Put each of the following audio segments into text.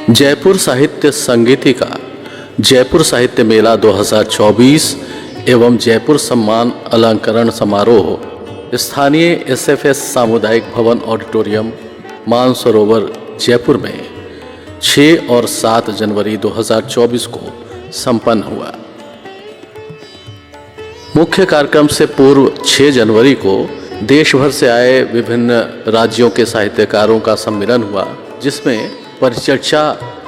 जयपुर साहित्य संगीतिका जयपुर साहित्य मेला 2024 एवं जयपुर सम्मान अलंकरण समारोह स्थानीय एसएफएस सामुदायिक भवन ऑडिटोरियम मानसरोवर जयपुर में 6 और 7 जनवरी 2024 को संपन्न हुआ। मुख्य कार्यक्रम से पूर्व 6 जनवरी को देश भर से आए विभिन्न राज्यों के साहित्यकारों का सम्मेलन हुआ, जिसमें परिचर्चा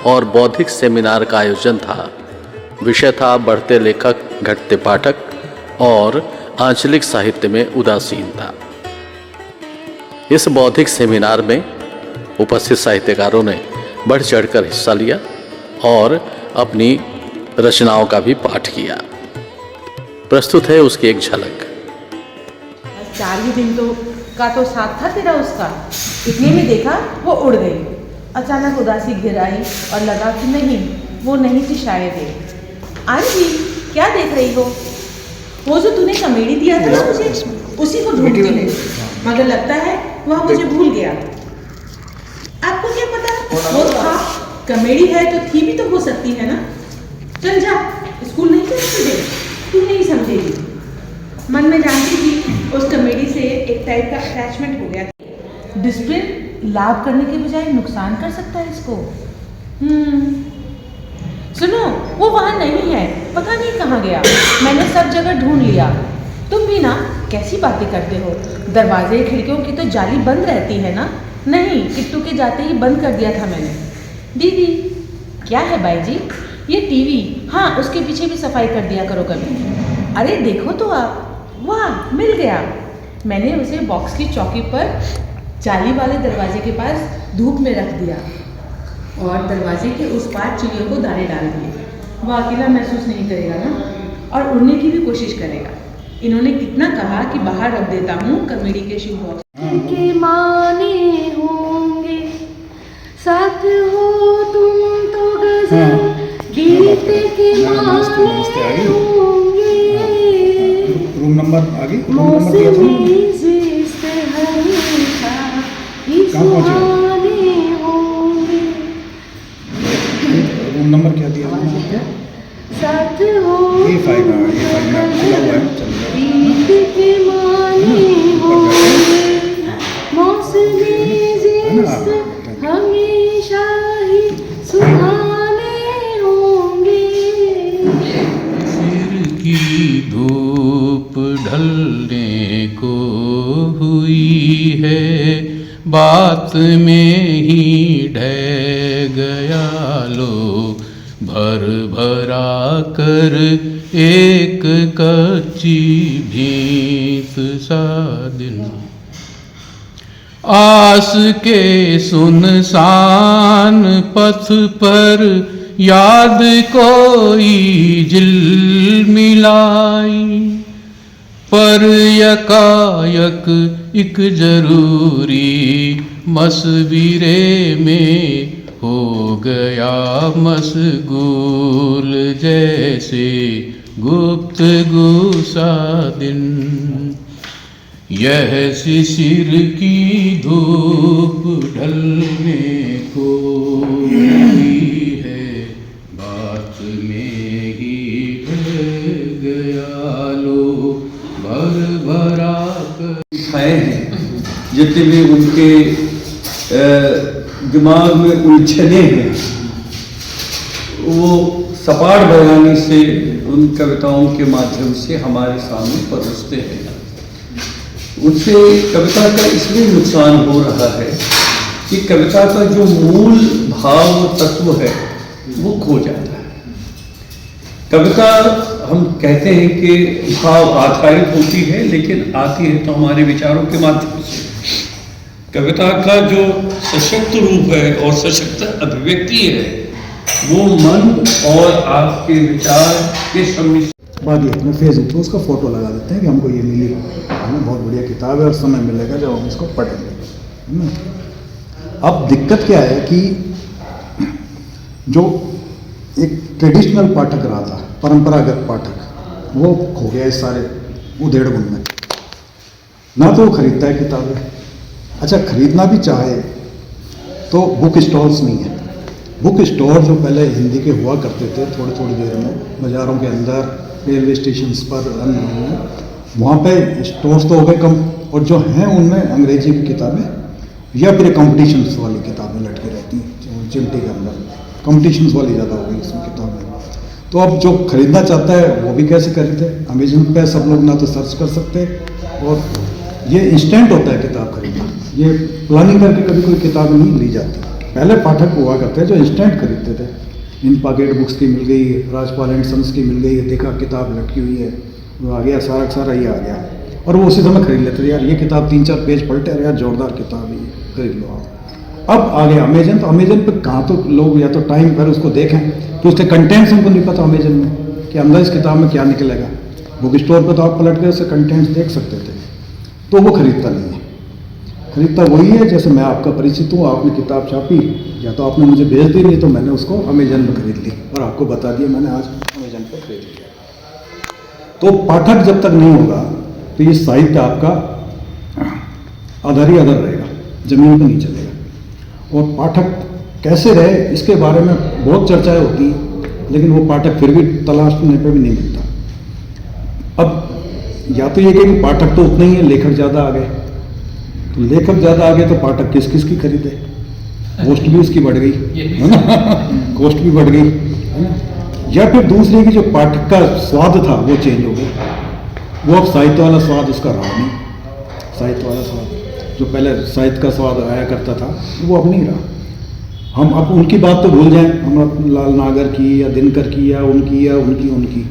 और बौद्धिक सेमिनार का आयोजन था। विषय था बढ़ते लेखक, घटते पाठक और आंचलिक साहित्य में उदासीनता। इस बौद्धिक सेमिनार में उपस्थित साहित्यकारों ने बढ़ चढ़कर हिस्सा लिया और अपनी रचनाओं का भी पाठ किया। प्रस्तुत है उसकी एक झलक। 4 ही दिन का साथ था तेरा उसका, इतने में देखा वो उड़ गई। अचानक उदासी घिर आई और लगा कि नहीं, वो नहीं थी शायद ये। आंटी क्या देख रही हो? वो जो तूने कमेडी दिया था ना मुझे, उसी को ढूंढती हूँ, मगर लगता है वह मुझे भूल गया। आपको क्या पता वो था कमेडी है तो थी भी तो हो सकती है ना। चल जा, स्कूल नहीं चलती, तू नहीं समझेगी। मन में जानती थी उस कमेडी से एक टाइप का अटैचमेंट हो गया। डिसिप्लिन लाभ करने के बजाय नुकसान कर सकता है इसको। सुनो, वो वहाँ नहीं है, पता नहीं कहाँ गया। मैंने सब जगह ढूंढ लिया। तुम भी ना कैसी बातें करते हो। दरवाजे खिड़कियों की तो जाली बंद रहती है ना। नहीं, किट्टू के जाते ही बंद कर दिया था मैंने। दीदी क्या है बाई जी? ये टीवी, हाँ उसके पीछे भी सफाई कर दिया करो कभी। अरे देखो तो आप, वाह मिल गया। मैंने उसे बॉक्स की चौकी पर जाली वाले दरवाजे के पास धूप में रख दिया और दरवाजे के उस पार चिड़ियों को दाने डाल दिए। वह अकेला महसूस नहीं करेगा ना, और उड़ने की भी कोशिश करेगा। इन्होंने कितना कहा कि बाहर रख देता हूँ कमेडी के शू बॉक्स के माने होंगे, साथ हो तुम तो गजल गीत के माने होंगे। रूम नंबर आगे, रूम नंबर दिया था कहाँ पहुँचे? रूम नंबर क्या दिया था? साथ हो A5 में खुला हुआ है, चल हमेशा ही सुहाने होंगे। सिर की धूप ढलने को हुई है, बात में ही ढह गया लो भर भरा कर एक कच्ची भीत सा दिन। आस के सुनसान पथ पर याद कोई झिलमिलाई, पर यकायक एक जरूरी मसविरे में हो गया मशगूल जैसे गुफ्तगू सा दिन। यह शिशिर की धूप ढलने को हुई है, बात में ही ढह गया लो भर भरा खाए हैं। जितने भी उनके दिमाग में उलझने हैं, वो सपाट बयानी से उन कविताओं के माध्यम से हमारे सामने परोसते हैं। उनसे कविता का इसलिए नुकसान हो रहा है कि कविता का जो मूल भाव तत्व है वो खो जाता है। कविता हम कहते हैं कि भाव आधारित होती है, लेकिन आती है तो हमारे विचारों के माध्यम से। कविता का जो सशक्त रूप है और सशक्त अभिव्यक्ति है, वो मन और आपके विचार के सम्मिश्रण। बाद ये अपने फेसबुक पे उसका फोटो लगा देते हैं कि हमको ये मिली है ना, बहुत बढ़िया किताब है और समय मिलेगा जब हम इसको पढ़ेंगे, है ना। अब दिक्कत क्या है कि जो एक ट्रेडिशनल पाठक रहा था, परंपरागत पाठक, वो खो गया इस सारे उधेड़ बुन में। ना तो वो खरीदता है किताबें, अच्छा खरीदना भी चाहे तो बुक स्टॉल्स नहीं है, बुक स्टोर जो पहले हिंदी के हुआ करते थे थोड़ी थोड़ी देर में बाज़ारों के अंदर, रेलवे स्टेशन पर, वहाँ पे स्टोर्स तो हो गए कम, और जो हैं उनमें अंग्रेजी की किताबें या फिर कंपटीशंस वाली किताबें लटकी रहती हैं चिमटी के अंदर, कंपटीशंस वाली ज़्यादा हो गई इसमें किताबें। तो अब जो खरीदना चाहता है वो भी कैसे खरीदे? अमेजन पे सब लोग ना तो सर्च कर सकते, और ये इंस्टेंट होता है किताब खरीदना, ये प्लानिंग करके कभी कोई किताब नहीं ली जाती। पहले पाठक हुआ करते जो इंस्टेंट खरीदते थे, इन पॉकेट बुक्स की मिल गई, राजपाल एंड सन्स की मिल गई, देखा किताब लटकी हुई है, वो आ गया, सारा सारा ये आ गया, और वो उसी समय खरीद लेते थे। यार ये किताब 3-4 पेज पलटे, अरे यार जोरदार किताब है, खरीद लो आप। अब आ गया अमेजन, तो अमेजन पे कहाँ तो लोग या तो टाइम पर उसको देखें, तो उसके कंटेंट्स उनको नहीं पता अमेजन में कि अंदर इस किताब में क्या निकलेगा। बुक स्टोर पर तो आप पलट के उससे कंटेंट्स देख सकते थे, तो वो खरीदता नहीं है। खरीदता वही है जैसे मैं आपका परिचित हूँ, आपने किताब छापी या तो आपने मुझे भेज दी, नहीं तो मैंने उसको अमेजन पर खरीद ली और आपको बता दिया मैंने आज अमेजन पर खरीद लिया। तो पाठक जब तक नहीं होगा तो ये साहित्य आपका आधार ही आधार रहेगा, जमीन पर नहीं चलेगा। और पाठक कैसे रहे इसके बारे में बहुत चर्चाएं होती हैं, लेकिन वो पाठक फिर भी तलाशने पे भी नहीं मिलता। अब या तो ये कि पाठक तो उतने ही है, लेखक ज़्यादा आ गए, तो लेखक ज़्यादा आ गए तो पाठक किस किस की खरीदे, कॉस्ट भी उसकी बढ़ गई है ना, कॉस्ट भी बढ़ गई है ना। या फिर दूसरी की जो पाठक का स्वाद था वो चेंज हो गया, वो अब साहित्य वाला स्वाद उसका रहा नहीं। साहित्य वाला स्वाद जो पहले साहित्य का स्वाद आया करता था वो अब नहीं रहा। हम अब उनकी बात तो भूल जाएं, हम लाल नागर की या दिनकर की या उनकी उनकी,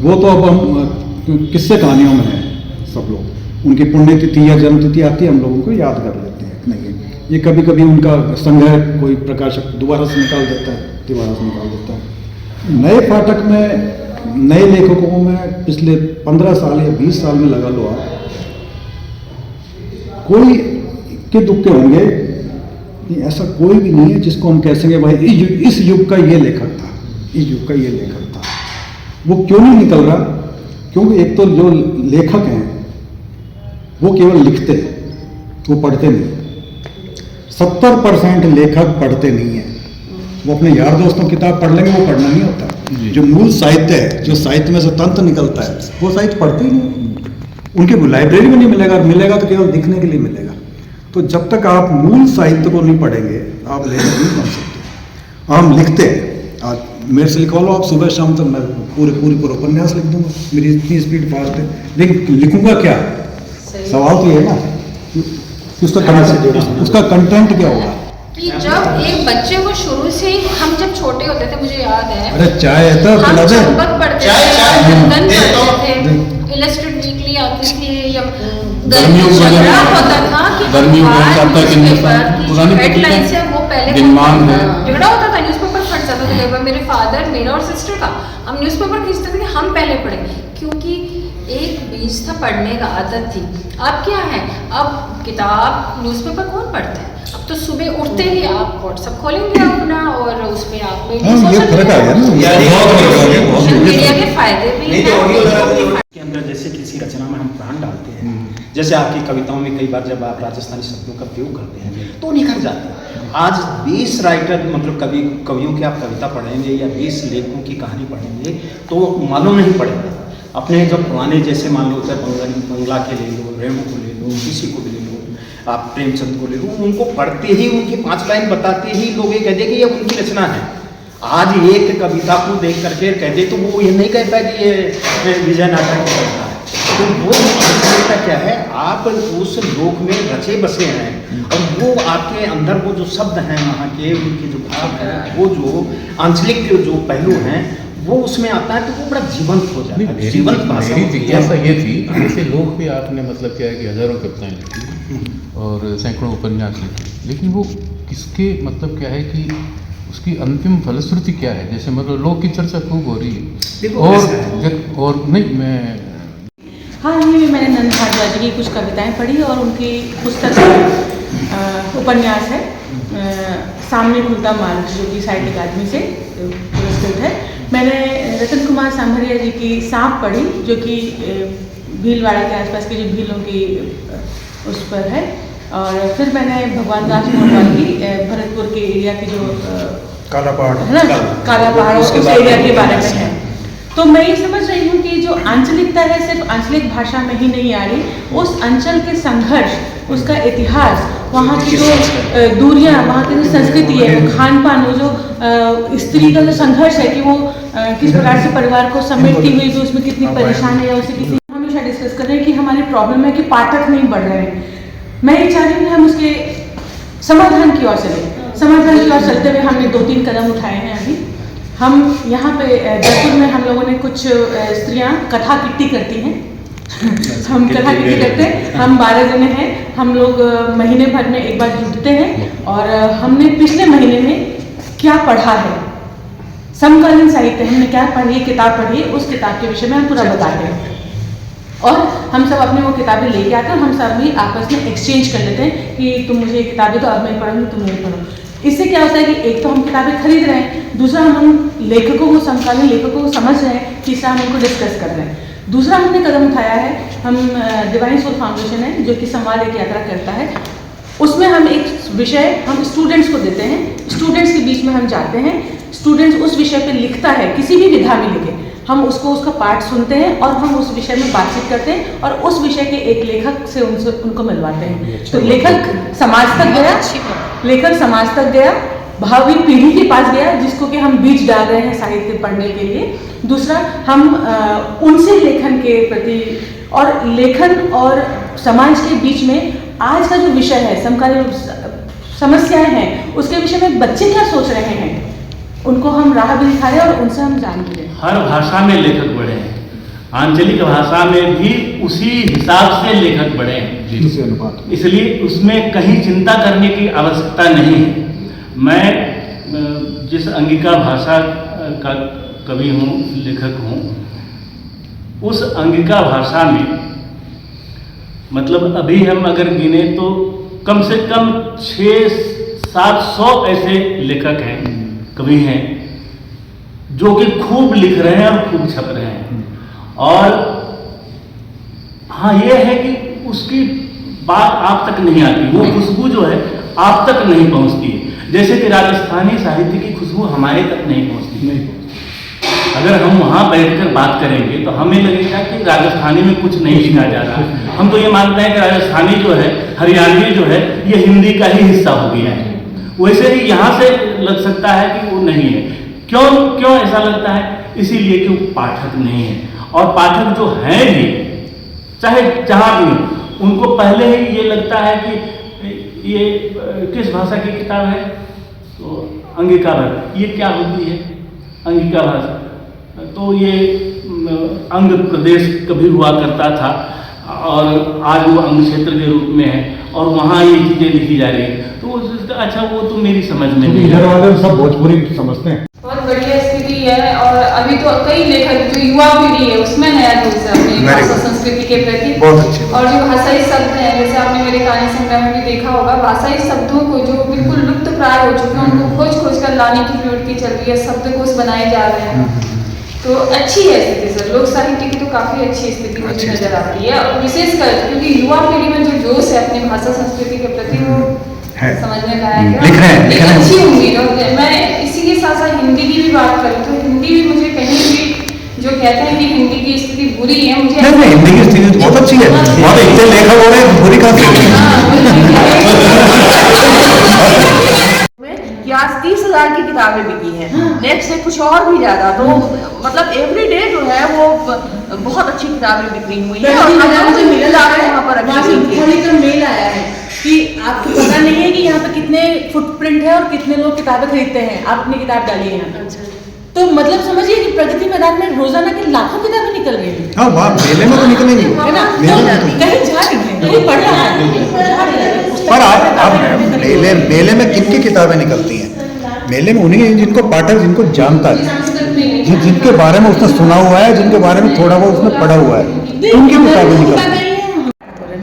वो तो अब हम किस्से कहानियों में हैं सब लोग। उनकी पुण्यतिथि या जन्मतिथि आती है, हम लोग उनको याद कर लेते हैं। नहीं, ये कभी कभी उनका संग्रह कोई प्रकाशक दोबारा से निकाल देता है, नए पाठक में, नए लेखकों में पिछले 15 साल या 20 साल में लगा लो आप, कोई के दुक्के होंगे नहीं, ऐसा कोई भी नहीं है जिसको हम कह सकें भाई इस युग का ये लेखक था, इस युग का ये लेखक था। वो क्यों नहीं निकल रहा? क्योंकि एक तो जो लेखक हैं वो केवल लिखते हैं, वो पढ़ते नहीं। 70% लेखक पढ़ते नहीं है, वो अपने यार दोस्तों किताब पढ़ लेंगे, वो पढ़ना नहीं होता। जो मूल साहित्य है, जो साहित्य में से तंत्र निकलता है, वो साहित्य पढ़ते ही नहीं। उनके लाइब्रेरी में नहीं मिलेगा, मिलेगा तो केवल दिखने के लिए मिलेगा। तो जब तक आप मूल साहित्य को नहीं पढ़ेंगे आप लेखक नहीं बन सकते। हम लिखते हैं, आज मेरे से लिखवा लो आप सुबह शाम तक, मैं पूरे उपन्यास लिख दूंगा, मेरी इतनी स्पीड फास्ट है, लेकिन लिखूंगा क्या? सवाल तो ये है ना कि उसका कंटेंट क्या होगा। कि जब एक बच्चे को शुरू से ही, हम जब छोटे होते थे, मुझे याद है, अरे चाय है तो हम पिला दे। चंपक पढ़ते थे, नंदन पढ़ते थे, इलस्ट्रेट वीकली आती थी, या गर्मियों में झगड़ा होता था कि गर्मियों में चाहता कि पुरानी हेडलाइंस है वो पहले दिनमान है। झगड़ा होता था, न्यूज़पेपर फट जाता था। लेकिन मेरे फादर, मेरा और सिस्टर का, हम न्यूज़पेपर खींचते थे कि हम पहले पढ़े, क्योंकि एक बीज था, पढ़ने का आदत थी। अब क्या है, अब किताब न्यूज़पेपर कौन पढ़ता है? अब तो सुबह उठते ही आप व्हाट्सएप खोलेंगे अपना, और उसमें आप ये फर्क आ गया ना, सोशल मीडिया के फायदे भी हैं। के अंदर जैसे किसी रचना में हम प्राण डालते हैं, जैसे आपकी कविताओं में कई बार जब आप राजस्थानी शब्दों का प्रयोग करते हैं तो निखर जाते हैं। आज 20 राइटर, मतलब कवियों की आप कविता पढ़ेंगे या 20 लेखकों की कहानी पढ़ेंगे तो मालूम नहीं पड़ेगा। अपने जो पुराने, जैसे मान लो चाहे बंगला के ले लो, रेणु को ले लो, किसी को भी ले लो, आप प्रेमचंद को ले लो, उनको पढ़ते ही, उनकी 5 लाइन बताते ही लोग ये कह दे कि ये उनकी रचना है। आज एक कविता को देख करके कह दे तो वो ये नहीं कहता कि ये विजय नाटक की कविता है। तो वो मानसिकता क्या है, आप उस लोक में रचे बसे हैं, और वो आपके अंदर वो जो शब्द हैं वहाँ के, उनके जो भाव हैं, वो जो आंचलिक जो पहलू हैं वो उसमें आता है, तो वो बड़ा जीवंत हो जाता है। जीवंत भाषा। मेरी जिज्ञासा ये थी, जैसे लोक पे आपने मतलब क्या है कि हजारों कविताएं लिखी और सैकड़ों उपन्यास लिखे, लेकिन वो किसके मतलब क्या है कि उसकी अंतिम फलश्रुति क्या है? जैसे मतलब लोक की चर्चा खूब हो रही है, और नहीं, मैं हाल ही में मैंने नंद भारद्वाज की कुछ कविताएं पढ़ी, और उनकी पुस्तक उपन्यास है सामने खुलता मार्ग, जो कि साहित्य अकादमी से पुरस्कृत है। मैंने रतन कुमार सांभरिया जी की सांप पढ़ी, जो कि भीलवाड़ा के आसपास की जो भीलों की उस पर है। और फिर मैंने भगवान दास मोहनवाल की भरतपुर के एरिया की जो काला पहाड़ है ना, काला पहाड़ उस एरिया के बारे में है। तो मैं ये समझ रही हूँ कि जो आंचलिकता है सिर्फ आंचलिक भाषा में ही नहीं आ रही, उस अंचल के संघर्ष, उसका इतिहास, वहाँ की जो दूरियाँ, वहाँ की जो संस्कृति है, वो खान पान, वो जो स्त्री का जो संघर्ष है कि वो किस प्रकार से परिवार को समेटती हुई भी उसमें कितनी परेशान है या उसे कितनी, हमेशा डिस्कस कर रहे हैं कि हमारी प्रॉब्लम है कि पाठक नहीं बढ़ रहे हैं। मैं ये चाह रही हूँ कि हम उसके समाधान की ओर चलें। समाधान की ओर चलते हुए हमने 2-3 कदम उठाए हैं अभी। हम यहाँ पे जयपुर में हम लोगों ने कुछ स्त्रियाँ कथा किट्टी करती हैं हम कथा किट्टी करते हैं, हम 12 जने हैं, हम लोग महीने भर में एक बार जुटते हैं और हमने पिछले महीने में क्या पढ़ा है, समकालीन साहित्य हमने क्या पढ़ी, किताब पढ़ी, उस किताब के विषय में हम पूरा बताते हैं और हम सब अपने वो किताबें लेके आते हैं, हम सब भी आपस में एक्सचेंज कर लेते हैं कि तुम मुझे ये किताबें तो अब मैं पढ़ूंगी, तुम नहीं पढ़ो। इससे क्या होता है कि एक तो हम किताबें खरीद रहे हैं, दूसरा हम लेखकों को, समकालीन लेखकों को समझ रहे हैं, तीसरा हम उनको डिस्कस कर रहे हैं। दूसरा हमने कदम उठाया है, हम डिवाइन सोल फाउंडेशन है जो कि संवाद एक यात्रा करता है, उसमें हम एक विषय हम स्टूडेंट्स को देते हैं, स्टूडेंट्स के बीच में हम जाते हैं, स्टूडेंट्स उस विषय पे लिखता है, किसी भी विधा में लिखे, हम उसको उसका पाठ सुनते हैं और हम उस विषय में बातचीत करते हैं और उस विषय के एक लेखक से उनको मिलवाते हैं। तो लेखक समाज तक गया, लेखक समाज तक गया, भावी पीढ़ी के पास गया जिसको कि हम बीज डाल रहे हैं साहित्य पढ़ने के लिए। दूसरा, हम उनसे लेखन के प्रति और लेखन और समाज के बीच में आज का जो विषय है, समकालीन समस्याएं हैं, उसके विषय में बच्चे क्या सोच रहे हैं, उनको हम राह भी दिखा रहे हैं और उनसे हम जान भी रहे हैं। हर भाषा में लेखक बढ़े हैं, आंचलिक भाषा में भी उसी हिसाब से लेखक बढ़े हैं, इसलिए उसमें कहीं चिंता करने की आवश्यकता नहीं है। मैं जिस अंगिका भाषा का कवि हूँ, लेखक हूँ, उस अंगिका भाषा में मतलब अभी हम अगर गिने तो कम से कम 600-700 ऐसे लेखक हैं, कवि हैं जो कि खूब लिख रहे हैं और खूब छप रहे हैं। और हाँ, ये है कि उसकी बात आप तक नहीं आती, वो खुशबू जो है आप तक नहीं पहुंचती है। जैसे कि राजस्थानी साहित्य की खुशबू हमारे तक नहीं पहुंचती। अगर हम वहाँ बैठकर बात करेंगे तो हमें लगेगा कि राजस्थानी में कुछ नहीं लिखा जा रहा है। हम तो ये मानते हैं कि राजस्थानी जो है, हरियाणवी जो है, ये हिंदी का ही हिस्सा हो गया है। वैसे ही यहाँ से लग सकता है कि वो नहीं है। क्यों ऐसा लगता है? इसीलिए कि वो पाठक नहीं है, और पाठक जो हैं भी, चाहे जहाँ भी हो, उनको पहले ही ये लगता है कि ये किस भाषा की किताब है, तो अंगिका भाषा। ये क्या होती है अंगिका भाषा? तो ये अंग प्रदेश कभी हुआ करता था और आज वो अंग क्षेत्र के रूप में है और वहाँ ये चीज़ें लिखी जा रही है। तो अच्छा, वो तो मेरी समझ में नहीं है। वाले सब भोजपुरी समझते हैं। बहुत बढ़िया स्थिति है। और अभी तो कई लेखक जो युवा पीढ़ी है उसमें नया जोश है अपनी भाषा संस्कृति के प्रति। बहुत अच्छे। और जो भाषाई शब्द हैं, जैसे आपने मेरे कहानी संग्रह में भी देखा होगा, भाषाई शब्दों को जो बिल्कुल लुप्त प्राय हो चुके हैं उनको खोज कर लाने की प्रवृत्ति चल रही है, शब्दकोश बनाए जा रहे हैं। तो अच्छी है स्थिति सर, लोक साहित्य की तो काफी अच्छी स्थिति मुझे नजर आती है। और विशेषकर क्योंकि युवा पीढ़ी में जो जोश है अपनी भाषा संस्कृति के प्रति, वो समझने लायक है, एक अच्छी उम्मीद। और मैं इसी के साथ साथ हिंदी की भी बात करूँ तो हिंदी भी मुझे कहीं भी जो कहते हैं कि हिंदी की स्थिति बुरी है, मुझे नहीं, हिंदी की स्थिति बहुत अच्छी है। वहाँ इतने लेखक हो रहे हैं, बुरी कहाँ कि आज 30,000 की किताबें बिकी हैं, नेक्स्ट से कुछ और भी ज्यादा। तो मतलब एवरीडे जो है वो बहुत अच्छी किताबें बिक्री हुई है। और मुझे मिल रहा है वहाँ पर अच्छी मेल आया है कि आपको पता नहीं है कि यहाँ पे कितने फुटप्रिंट है और कितने लोग किताबें खरीदते हैं, आप अपनी किताब डालिए यहाँ। तो मतलब समझिए कि प्रगति मैदान में रोजाना की लाखों किताबें निकल रही हैं। हाँ, वहाँ मेले में तो निकलेंगी, है ना, कहीं जा रही है, कोई पढ़ रहा है। पर आप मेले में किनकी किताबें निकलती हैं? मेले में उन्हीं जिनको पाठक, जिनको जानता है, जिनके बारे में उसने सुना हुआ है, जिनके बारे में थोड़ा बहुत उसने पढ़ा हुआ है, उनकी किताबें निकलती हैं।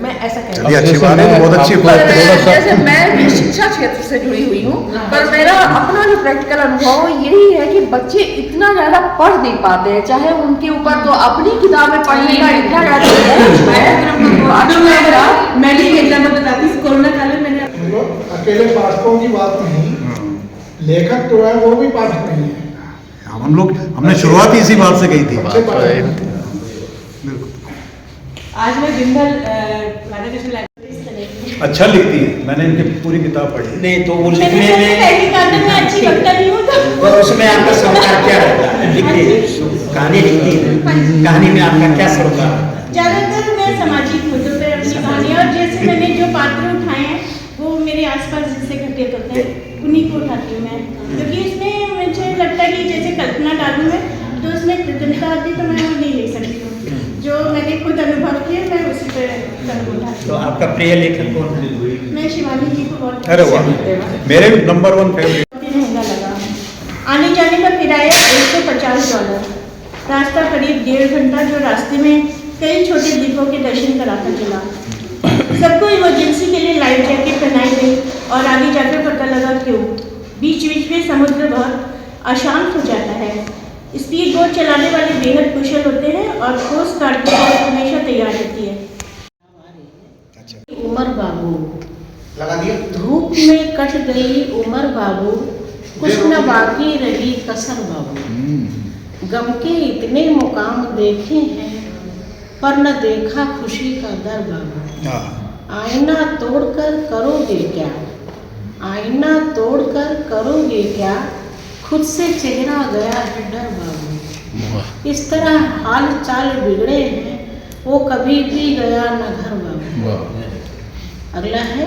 मैं ऐसा कह ये अच्छी बात है, बहुत अच्छी बात है। जैसे मैं भी शिक्षा क्षेत्र से जुड़ी हुई हूँ, पर मेरा अपना जो प्रैक्टिकल अनुभव यही है कि बच्चे इतना ज्यादा पढ़ नहीं पाते हैं, चाहे उनके ऊपर तो अपनी किताबें पढ़ने का इतना ज्यादा मैं भी एग्जाम्पल बताती हूँ। कोरोना काल में मैंने अकेले पाठकों की बात नहीं, लेखक तो है, वो भी पाठक नहीं है। हमने शुरुआत ही इसी बात से कही थी। आज मैं दिन भर राधा कृष्ण लाइब्रेरी अच्छा लिखती है, मैंने इनकी पूरी किताब पढ़ी। नहीं तो वो मैंने लिखने सोचा में पहली बात में अच्छी वक्ता नहीं हूँ तो उसमें आपका सरोकार क्या रहता है? लिखती है, कहानी लिखती है, कहानी में आपका क्या सरोकार रहता है? ज्यादातर मैं सामाजिक मुद्दों पर अपनी कहानी, और जैसे मैंने जो पात्र उठाए हैं वो मेरे आसपास जिससे घटित होते हैं उन्हीं को उठाती हूँ मैं, क्योंकि इसमें मुझे लगता है कि जैसे कल्पना डालूँ मैं तो उसमें कृत्रिमता आती तो मैं वो नहीं लिख सकती हूँ। जो मैंने खुद अनुभव किया मैं उसी पर कदम उठाती तो हूँ। आपका प्रिय लेखक कौन है? मैं शिवानी जी को बहुत अरे वाह, मेरे नंबर 1 फेवरेट। बहुत ही महंगा लगा। आने जाने का किराया $150, रास्ता करीब 1.5 घंटा, जो रास्ते में कई छोटे द्वीपों के दर्शन कराता चला। सबको इमरजेंसी के लिए लाइफ जैकेट पहनाई गई और आगे जाकर पता लगा क्यों। बीच बीच में समुद्र बहुत अशांत हो जाता है। स्पीड बोट चलाने वाले बेहद कुशल होते हैं और कोस्ट गार्ड की बोट हमेशा तैयार रहती है। उमर बाबू लगा दिया। धूप में कट गई उमर बाबू, कुछ न बाकी रही कसर बाबू। गम के इतने मुकाम देखे हैं पर न देखा खुशी का दर बाबू। आईना तोड़कर करोगे क्या, आईना तोड़कर करोगे क्या, खुद से चेहरा गया है डर बाबू। इस तरह हाल चाल बिगड़े हैं वो कभी भी गया न घर बाबू। अगला है,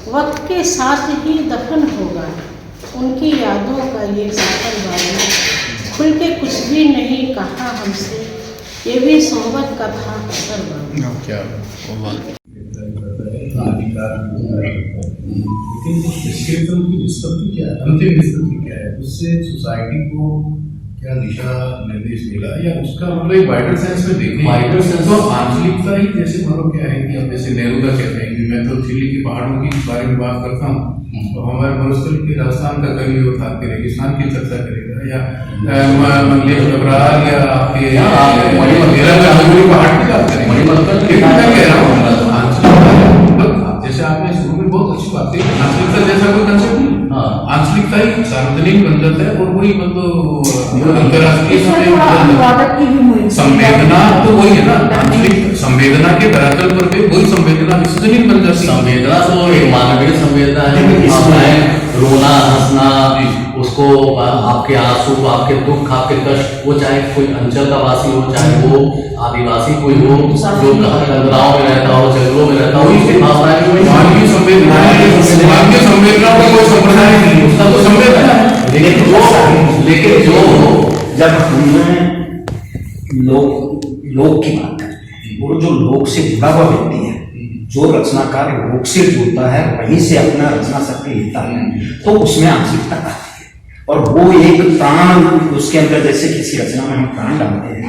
वक्त के साथ ही दफन होगा उनकी यादों का ये सफर बाबू। खुल के कुछ भी नहीं कहा हमसे, ये भी सोहबत का था असर बाबू। क्या लेकिन इसके फिल्म की निष्पत्ति क्या है, अंतिम निष्पत्ति क्या है, उससे सोसाइटी को क्या दिशा निर्देश मिला, या उसका मतलब एक वाइडर सेंस में देखें। वाइडर सेंस तो आंचलिकता ही, जैसे मतलब क्या है कि अब जैसे नेहरूदा कहते हैं कि मैं तो चिली की पहाड़ों की बारे में बात करता हूँ, तो हमारे मरुस्थल के राजस्थान का कवि उठा के रेगिस्तान की चर्चा करेगा, या घबराहट, या आपके पहाड़ की बात करेंगे। मैं कह रहा हूँ जैसे आपने शुरू में बहुत अच्छी बात कही, आंचलिकता जैसा कोई कंसेप्ट नहीं। आंचलिकता ही सार्वजनिक बन जाता है और वही मतलब अंतर्राष्ट्रीय संवेदना तो वही है ना, आंचलिक संवेदना के धरातल पर भी वही संवेदना विश्वसनीय बन जाती है। संवेदना तो एक मानवीय संवेदना है, रोना हंसना, उसको आपके आंसू, आपके दुख, आपके कष्ट, वो चाहे कोई अंचल का वासी हो, चाहे वो आदिवासी कोई हो, जो गाँव में रहता हो, जंगलों में रहता हो, इसकी भावनाएं मानवीय संवेदना का कोई संप्रदाय नहीं, उसका तो संवेदना है। लेकिन जो जब हमने लोक की बात करते हैं, और जो लोक से जुड़ा हुआ व्यक्ति है, जो रचनाकार लोक से जुड़ता है, वहीं से अपना रचना शक्ति लेता है, तो उसमें आंशिकता आती है और वो एक प्राण उसके अंदर, जैसे किसी रचना में हम प्राण डालते हैं,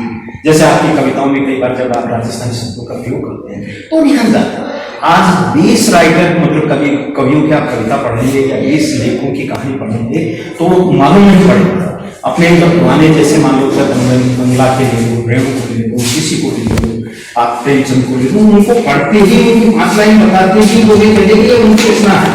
जैसे आपकी कविताओं में कई बार जब आप राजस्थानी शब्दों का प्रयोग करते हैं तो निखर जाता है। आज 20 राइटर मतलब कवियों की आप कविता पढ़ेंगे या 20 लेखकों की कहानी पढ़ेंगे तो मालूम नहीं पड़ेगा। अपने मतलब पुराने जैसे मान लो बंगला के ले लो, रेणु को ले लो, किसी को ले लो, आप प्रेमचंद को ले लो, उनको पढ़ते ही उनकी 5 लाइन बताते ही वो ये कहेंगे उनको इतना है।